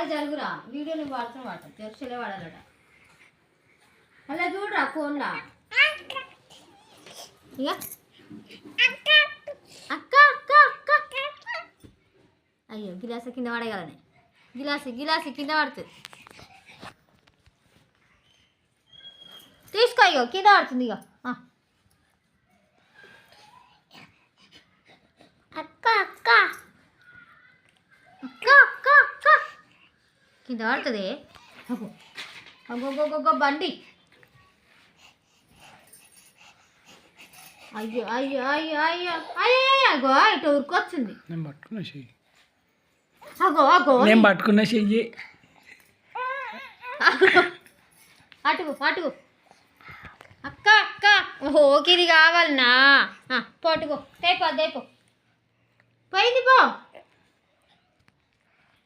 జరుగురా video నువ్వు వాడుతున్న వాట జరుసలే వాడాలట అలా చూడరా ఫోన్లా ఇక అక్క అక్క అక్క అయ్యో గిలాస కింద పడగలనే గిలాసి కింద పడుతుంది తీసుకో ఇగో కింద పడుతుంది ఇక అక్క అక్క అక్క అక్క అక్క కింద పడుతుంది అగో బండి అయ్యో అయ్యో అయ్యో అయ్యో అయ్యో అగో ఇటు ఊరుకొచ్చింది నేను పట్టుకున్న చెయ్యి అగో నేను పట్టుకున్న చెయ్యి అటుగు అక్క అక్క ఓకే ఇది కావాలనా పట్టుకో తేపో పోయింది పో